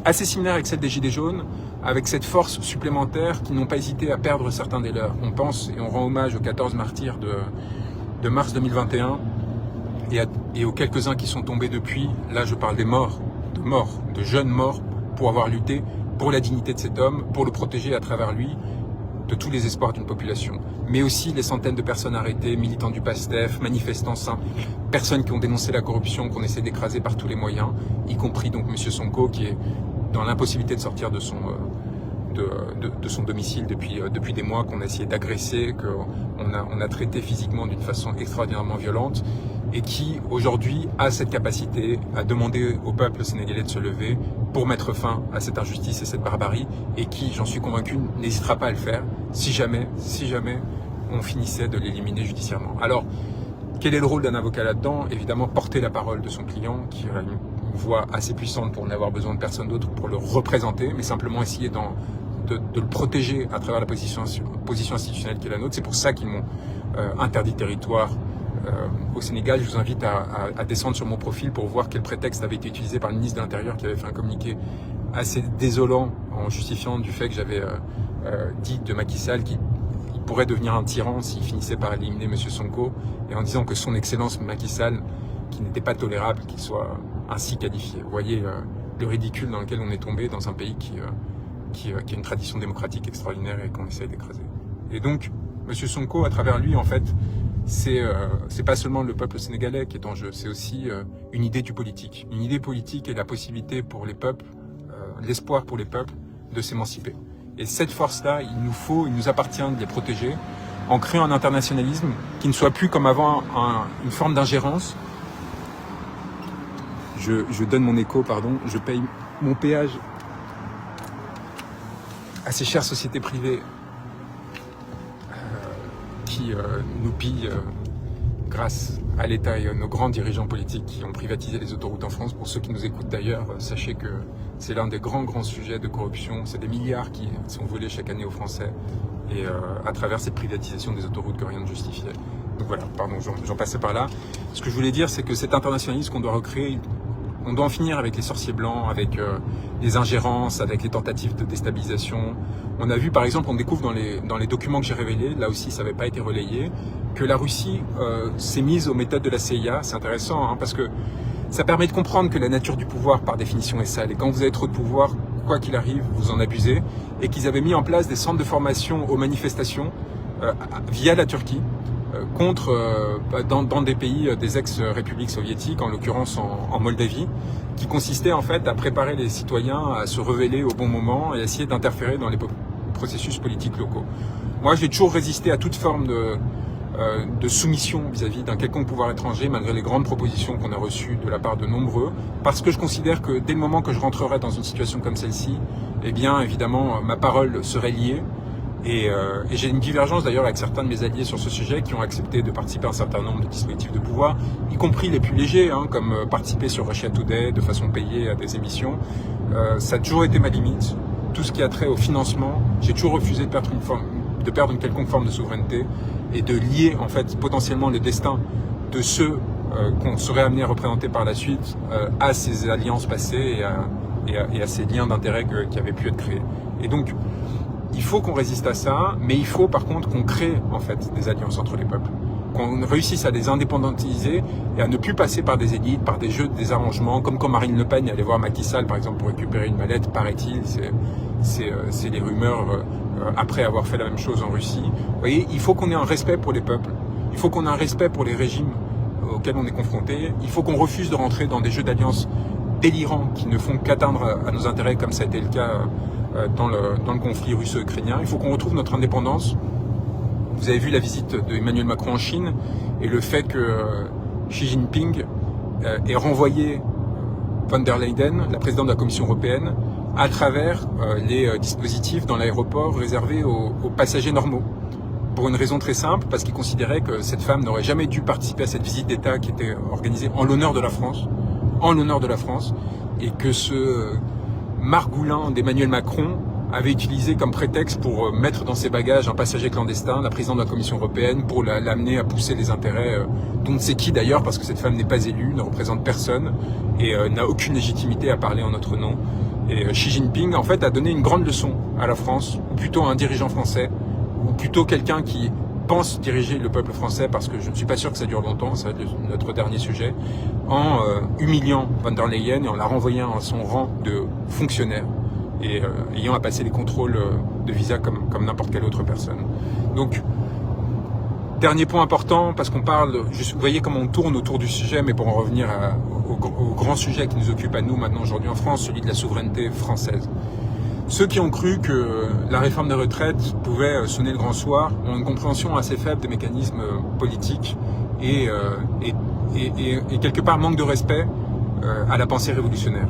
A: assez similaires avec celles des Gilets jaunes, avec cette force supplémentaire qui n'ont pas hésité à perdre certains des leurs. On pense et on rend hommage aux 14 martyrs de mars 2021 et aux quelques-uns qui sont tombés depuis. Là, je parle des morts de morts, de jeunes morts, pour avoir lutté pour la dignité de cet homme, pour le protéger à travers lui de tous les espoirs d'une population. Mais aussi les centaines de personnes arrêtées, militants du PASTEF, manifestants simples, personnes qui ont dénoncé la corruption, qu'on essaie d'écraser par tous les moyens, y compris donc M. Sonko, qui est dans l'impossibilité de sortir de son domicile depuis des mois, qu'on a essayé d'agresser, qu'on a traité physiquement d'une façon extraordinairement violente, et qui aujourd'hui a cette capacité à demander au peuple sénégalais de se lever pour mettre fin à cette injustice et cette barbarie, et qui, j'en suis convaincu, n'hésitera pas à le faire si jamais on finissait de l'éliminer judiciairement. Alors, quel est le rôle d'un avocat là-dedans? Évidemment, porter la parole de son client, qui a une voix assez puissante pour n'avoir besoin de personne d'autre pour le représenter, mais simplement essayer de le protéger à travers la position institutionnelle qui est la nôtre. C'est pour ça qu'ils m'ont interdit territoire au Sénégal. Je vous invite à descendre sur mon profil pour voir quel prétexte avait été utilisé par le ministre de l'Intérieur, qui avait fait un communiqué assez désolant en justifiant du fait que j'avais dit de Macky Sall qu'il pourrait devenir un tyran s'il finissait par éliminer M. Sonko, et en disant que son excellence Macky Sall, qui n'était pas tolérable qu'il soit ainsi qualifié. Vous voyez le ridicule dans lequel on est tombé dans un pays qui a une tradition démocratique extraordinaire et qu'on essaye d'écraser. Et donc, M. Sonko, à travers lui, en fait, c'est pas seulement le peuple sénégalais qui est en jeu, c'est aussi une idée du politique. Une idée politique et la possibilité pour les peuples, l'espoir pour les peuples de s'émanciper. Et cette force-là, il nous appartient de les protéger en créant un internationalisme qui ne soit plus comme avant une forme d'ingérence. Je donne mon écho, pardon, je paye mon péage à ces chères sociétés privées qui nous pillent grâce à l'État et à nos grands dirigeants politiques qui ont privatisé les autoroutes en France. Pour ceux qui nous écoutent d'ailleurs, sachez que c'est l'un des grands sujets de corruption. C'est des milliards qui sont volés chaque année aux Français, et à travers cette privatisation des autoroutes que rien ne justifiait. Donc voilà, pardon, j'en passais par là. Ce que je voulais dire, c'est que cet internationalisme qu'on doit recréer, on doit en finir avec les sorciers blancs, avec les ingérences, avec les tentatives de déstabilisation. On a vu, par exemple, on découvre dans les documents que j'ai révélés, là aussi ça n'avait pas été relayé, que la Russie s'est mise aux méthodes de la CIA. C'est intéressant, hein, parce que ça permet de comprendre que la nature du pouvoir, par définition, est sale. Et quand vous avez trop de pouvoir, quoi qu'il arrive, vous en abusez. Et qu'ils avaient mis en place des centres de formation aux manifestations via la Turquie, dans des pays des ex-républiques soviétiques, en l'occurrence en Moldavie, qui consistait en fait à préparer les citoyens à se rebeller au bon moment et à essayer d'interférer dans les processus politiques locaux. Moi, j'ai toujours résisté à toute forme de soumission vis-à-vis d'un quelconque pouvoir étranger, malgré les grandes propositions qu'on a reçues de la part de nombreux, parce que je considère que dès le moment que je rentrerai dans une situation comme celle-ci, eh bien, évidemment, ma parole serait liée. Et j'ai une divergence d'ailleurs avec certains de mes alliés sur ce sujet qui ont accepté de participer à un certain nombre de dispositifs de pouvoir, y compris les plus légers, hein, comme participer sur Russia Today de façon payée à des émissions. Ça a toujours été ma limite. Tout ce qui a trait au financement, j'ai toujours refusé de perdre une quelconque forme de souveraineté et de lier en fait potentiellement le destin de ceux qu'on serait amené à représenter par la suite à ces alliances passées et à ces liens d'intérêt qui avaient pu être créés. Et donc, il faut qu'on résiste à ça, mais il faut par contre qu'on crée en fait des alliances entre les peuples, qu'on réussisse à les indépendantiser et à ne plus passer par des élites, par des jeux, des arrangements, comme quand Marine Le Pen est allée voir Macky Sall par exemple pour récupérer une mallette, paraît-il, c'est les rumeurs après avoir fait la même chose en Russie. Vous voyez, il faut qu'on ait un respect pour les peuples, il faut qu'on ait un respect pour les régimes auxquels on est confronté, il faut qu'on refuse de rentrer dans des jeux d'alliance délirants qui ne font qu'atteindre à nos intérêts comme ça a été le cas dans le conflit russo-ukrainien. Il faut qu'on retrouve notre indépendance. Vous avez vu la visite d'Emmanuel Macron en Chine et le fait que Xi Jinping ait renvoyé von der Leyen, la présidente de la Commission européenne, à travers les dispositifs dans l'aéroport réservés aux passagers normaux. Pour une raison très simple, parce qu'il considérait que cette femme n'aurait jamais dû participer à cette visite d'État qui était organisée en l'honneur de la France, et que ce margoulin d'Emmanuel Macron avait utilisé comme prétexte pour mettre dans ses bagages un passager clandestin, la présidente de la Commission européenne, pour l'amener à pousser les intérêts dont ne sait qui d'ailleurs, parce que cette femme n'est pas élue, ne représente personne et n'a aucune légitimité à parler en notre nom. Et Xi Jinping, en fait, a donné une grande leçon à la France, ou plutôt à un dirigeant français, ou plutôt quelqu'un qui pense diriger le peuple français, parce que je ne suis pas sûr que ça dure longtemps, ça va être notre dernier sujet, en humiliant von der Leyen et en la renvoyant à son rang de fonctionnaire et ayant à passer les contrôles de visa comme n'importe quelle autre personne. Donc, dernier point important, parce qu'on parle, vous voyez comment on tourne autour du sujet, mais pour en revenir au grand sujet qui nous occupe à nous maintenant aujourd'hui en France, celui de la souveraineté française. Ceux qui ont cru que la réforme des retraites pouvait sonner le grand soir ont une compréhension assez faible des mécanismes politiques et quelque part manque de respect à la pensée révolutionnaire.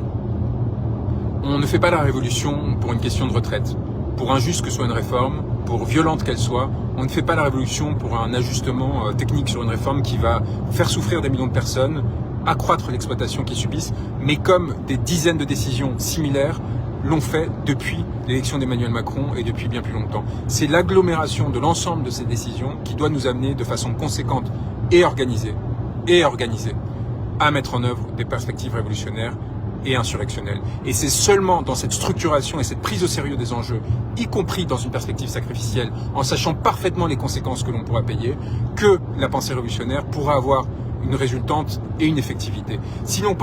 A: On ne fait pas la révolution pour une question de retraite, pour injuste que soit une réforme, pour violente qu'elle soit. On ne fait pas la révolution pour un ajustement technique sur une réforme qui va faire souffrir des millions de personnes, accroître l'exploitation qu'ils subissent, mais comme des dizaines de décisions similaires l'ont fait depuis l'élection d'Emmanuel Macron et depuis bien plus longtemps. C'est l'agglomération de l'ensemble de ces décisions qui doit nous amener de façon conséquente et organisée à mettre en œuvre des perspectives révolutionnaires et insurrectionnelles. Et c'est seulement dans cette structuration et cette prise au sérieux des enjeux, y compris dans une perspective sacrificielle, en sachant parfaitement les conséquences que l'on pourra payer, que la pensée révolutionnaire pourra avoir une résultante et une effectivité. Si l'on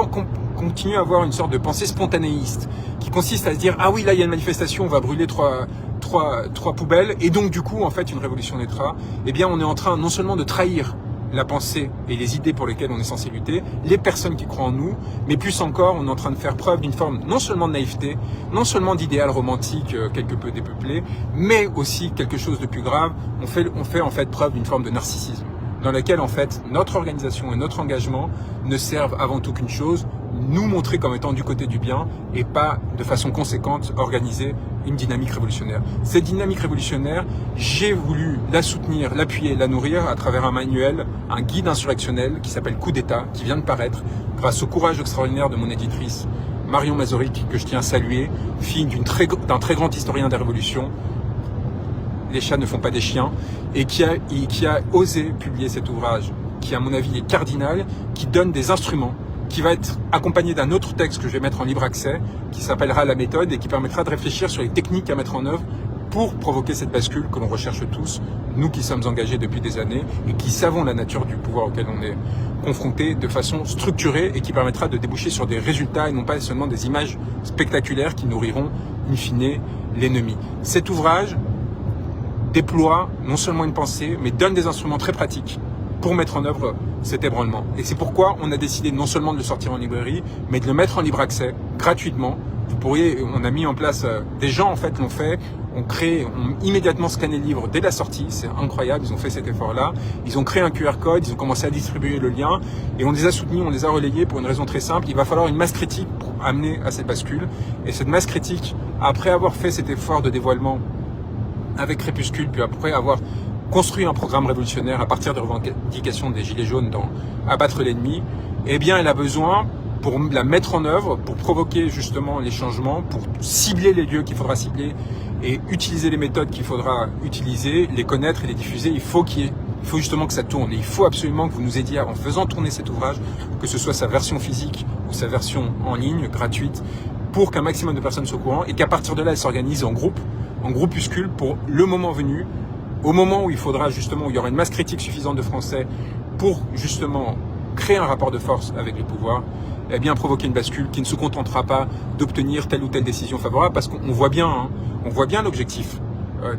A: continue à avoir une sorte de pensée spontanéiste qui consiste à se dire « Ah oui, là, il y a une manifestation, on va brûler trois poubelles, et donc du coup, en fait, une révolution naîtra », eh bien, on est en train non seulement de trahir la pensée et les idées pour lesquelles on est censé lutter, les personnes qui croient en nous, mais plus encore, on est en train de faire preuve d'une forme non seulement de naïveté, non seulement d'idéal romantique quelque peu dépeuplé, mais aussi quelque chose de plus grave, on fait en fait preuve d'une forme de narcissisme, dans laquelle en fait notre organisation et notre engagement ne servent avant tout qu'une chose, nous montrer comme étant du côté du bien et pas de façon conséquente organiser une dynamique révolutionnaire. Cette dynamique révolutionnaire, j'ai voulu la soutenir, l'appuyer, la nourrir à travers un manuel, un guide insurrectionnel qui s'appelle Coup d'État, qui vient de paraître grâce au courage extraordinaire de mon éditrice Marion Mazoric, que je tiens à saluer, fille d'un très grand historien des révolutions. Les chats ne font pas des chiens, et qui a osé publier cet ouvrage, qui à mon avis est cardinal, qui donne des instruments, qui va être accompagné d'un autre texte que je vais mettre en libre accès, qui s'appellera La méthode, et qui permettra de réfléchir sur les techniques à mettre en œuvre pour provoquer cette bascule que l'on recherche tous, nous qui sommes engagés depuis des années, et qui savons la nature du pouvoir auquel on est confronté de façon structurée, et qui permettra de déboucher sur des résultats, et non pas seulement des images spectaculaires qui nourriront, in fine, l'ennemi. Cet ouvrage déploie non seulement une pensée, mais donne des instruments très pratiques pour mettre en œuvre cet ébranlement. Et c'est pourquoi on a décidé non seulement de le sortir en librairie, mais de le mettre en libre accès, gratuitement. On a mis en place, des gens en fait l'ont fait, ont immédiatement scanné le livre dès la sortie, c'est incroyable, ils ont fait cet effort-là. Ils ont créé un QR code, ils ont commencé à distribuer le lien, et on les a soutenus, on les a relayés pour une raison très simple, il va falloir une masse critique pour amener à cette bascule. Et cette masse critique, après avoir fait cet effort de dévoilement avec Crépuscule, puis après avoir construit un programme révolutionnaire à partir des revendications des Gilets jaunes dans Abattre l'ennemi, eh bien elle a besoin, pour la mettre en œuvre, pour provoquer justement les changements, pour cibler les lieux qu'il faudra cibler et utiliser les méthodes qu'il faudra utiliser, les connaître et les diffuser, il faut justement que ça tourne. Et il faut absolument que vous nous aidiez en faisant tourner cet ouvrage, que ce soit sa version physique ou sa version en ligne, gratuite, pour qu'un maximum de personnes soient au courant et qu'à partir de là, elles s'organisent en groupuscule pour le moment venu, au moment où il faudra justement, où il y aura une masse critique suffisante de Français pour justement créer un rapport de force avec le pouvoir, eh bien provoquer une bascule qui ne se contentera pas d'obtenir telle ou telle décision favorable, parce qu'on voit bien, l'objectif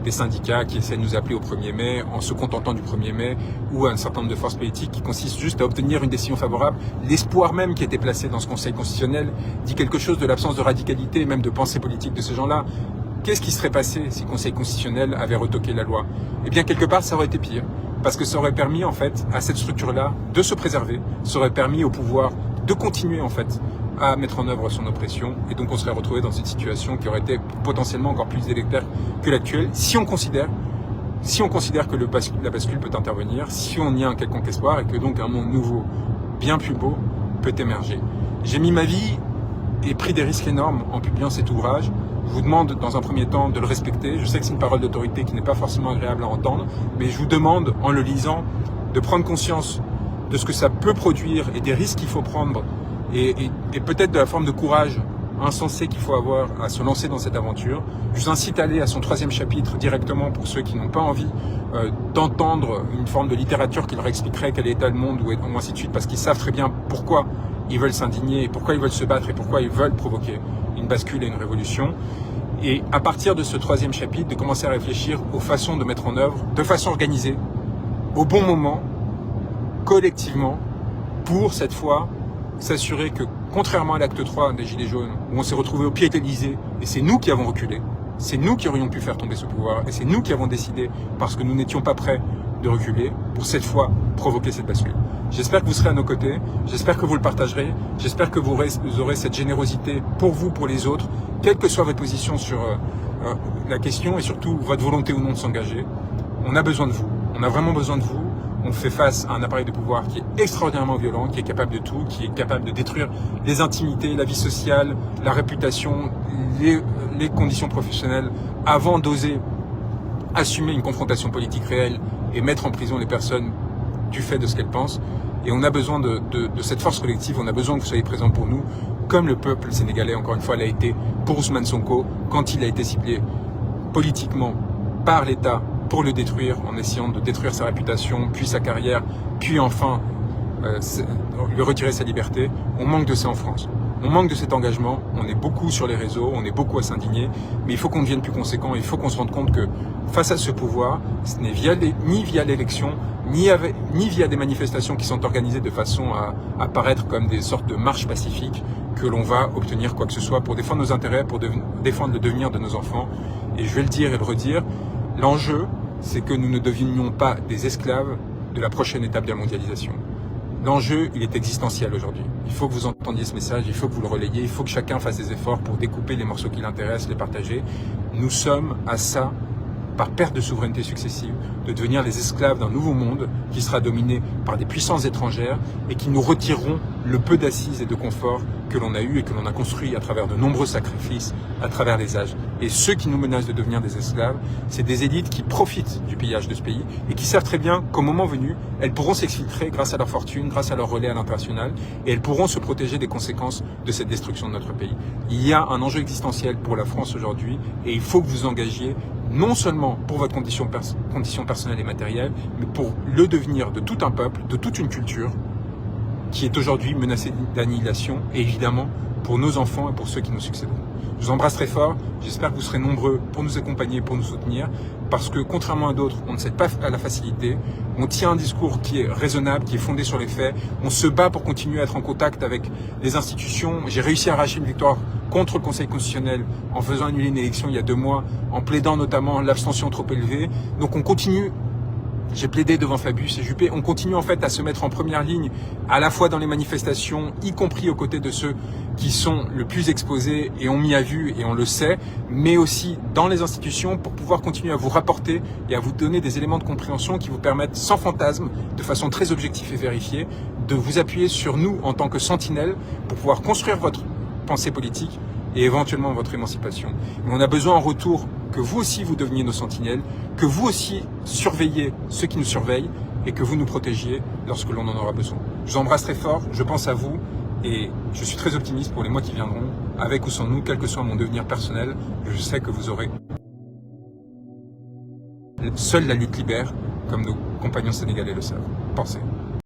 A: des syndicats qui essaient de nous appeler au 1er mai en se contentant du 1er mai, ou un certain nombre de forces politiques qui consistent juste à obtenir une décision favorable. L'espoir même qui était placé dans ce Conseil constitutionnel dit quelque chose de l'absence de radicalité et même de pensée politique de ces gens-là. Qu'est-ce qui serait passé si le Conseil constitutionnel avait retoqué la loi? Eh bien, quelque part, ça aurait été pire. Parce que ça aurait permis, en fait, à cette structure-là de se préserver. Ça aurait permis au pouvoir de continuer, en fait, à mettre en œuvre son oppression. Et donc, on serait retrouvé dans une situation qui aurait été potentiellement encore plus délétère que l'actuelle. Si on considère que la bascule peut intervenir, si on y a un quelconque espoir et que donc un monde nouveau, bien plus beau, peut émerger. J'ai mis ma vie et pris des risques énormes en publiant cet ouvrage. Je vous demande dans un premier temps de le respecter. Je sais que c'est une parole d'autorité qui n'est pas forcément agréable à entendre, mais je vous demande, en le lisant, de prendre conscience de ce que ça peut produire et des risques qu'il faut prendre, et peut-être de la forme de courage insensé qu'il faut avoir à se lancer dans cette aventure. Je vous incite à aller à son 3e chapitre directement pour ceux qui n'ont pas envie d'entendre une forme de littérature qui leur expliquerait quel est le monde ou ainsi de suite, parce qu'ils savent très bien pourquoi ils veulent s'indigner, pourquoi ils veulent se battre et pourquoi ils veulent provoquer une bascule et une révolution. Et à partir de ce 3e chapitre, de commencer à réfléchir aux façons de mettre en œuvre, de façon organisée, au bon moment, collectivement, pour cette fois s'assurer que, contrairement à l'acte 3 des Gilets jaunes, où on s'est retrouvé au pied de l'Élysée, et c'est nous qui avons reculé, c'est nous qui aurions pu faire tomber ce pouvoir, et c'est nous qui avons décidé, parce que nous n'étions pas prêts de reculer, pour cette fois provoquer cette bascule. J'espère que vous serez à nos côtés, j'espère que vous le partagerez, j'espère que vous aurez cette générosité pour vous, pour les autres, quelle que soit votre position sur la question, et surtout votre volonté ou non de s'engager. On a besoin de vous, on a vraiment besoin de vous. On fait face à un appareil de pouvoir qui est extraordinairement violent, qui est capable de tout, qui est capable de détruire les intimités, la vie sociale, la réputation, les conditions professionnelles, avant d'oser assumer une confrontation politique réelle et mettre en prison les personnes du fait de ce qu'elles pensent. Et on a besoin de cette force collective, on a besoin que vous soyez présents pour nous, comme le peuple sénégalais, encore une fois, l'a été pour Ousmane Sonko, quand il a été ciblé politiquement par l'État, pour le détruire, en essayant de détruire sa réputation, puis sa carrière, puis enfin lui retirer sa liberté. On manque de ça en France. On manque de cet engagement. On est beaucoup sur les réseaux, on est beaucoup à s'indigner, mais il faut qu'on devienne plus conséquent. Il faut qu'on se rende compte que face à ce pouvoir, ce n'est ni via l'élection, ni via des manifestations qui sont organisées de façon à paraître comme des sortes de marches pacifiques que l'on va obtenir quoi que ce soit pour défendre nos intérêts, pour défendre le devenir de nos enfants. Et je vais le dire et le redire, l'enjeu, c'est que nous ne devenions pas des esclaves de la prochaine étape de la mondialisation. L'enjeu, il est existentiel aujourd'hui. Il faut que vous entendiez ce message, il faut que vous le relayiez, il faut que chacun fasse des efforts pour découper les morceaux qui l'intéressent, les partager. Nous sommes à ça, par perte de souveraineté successive, de devenir les esclaves d'un nouveau monde qui sera dominé par des puissances étrangères et qui nous retireront le peu d'assises et de confort que l'on a eu et que l'on a construit à travers de nombreux sacrifices, à travers les âges. Et ceux qui nous menacent de devenir des esclaves, c'est des élites qui profitent du pillage de ce pays et qui savent très bien qu'au moment venu, elles pourront s'exfiltrer grâce à leur fortune, grâce à leur relais à l'international, et elles pourront se protéger des conséquences de cette destruction de notre pays. Il y a un enjeu existentiel pour la France aujourd'hui et il faut que vous engagiez non seulement pour votre condition personnelle et matérielle, mais pour le devenir de tout un peuple, de toute une culture qui est aujourd'hui menacée d'annihilation, et évidemment pour nos enfants et pour ceux qui nous succéderont. Je vous embrasse très fort, j'espère que vous serez nombreux pour nous accompagner, pour nous soutenir, parce que contrairement à d'autres, on ne cède pas à la facilité, on tient un discours qui est raisonnable, qui est fondé sur les faits, on se bat pour continuer à être en contact avec les institutions. J'ai réussi à arracher une victoire contre le Conseil constitutionnel en faisant annuler une élection il y a 2 mois, en plaidant notamment l'abstention trop élevée. Donc on continue. J'ai plaidé devant Fabius et Juppé. On continue en fait à se mettre en première ligne, à la fois dans les manifestations, y compris aux côtés de ceux qui sont le plus exposés, et on m'y a vu et on le sait, mais aussi dans les institutions pour pouvoir continuer à vous rapporter et à vous donner des éléments de compréhension qui vous permettent, sans fantasme, de façon très objective et vérifiée, de vous appuyer sur nous en tant que sentinelles pour pouvoir construire votre pensée politique et éventuellement votre émancipation. Mais on a besoin en retour que vous aussi vous deveniez nos sentinelles, que vous aussi surveillez ceux qui nous surveillent et que vous nous protégiez lorsque l'on en aura besoin. Je vous embrasse très fort, je pense à vous et je suis très optimiste pour les mois qui viendront, avec ou sans nous, quel que soit mon devenir personnel, je sais que vous aurez. Seule la lutte libère, comme nos compagnons sénégalais le savent. Pensez.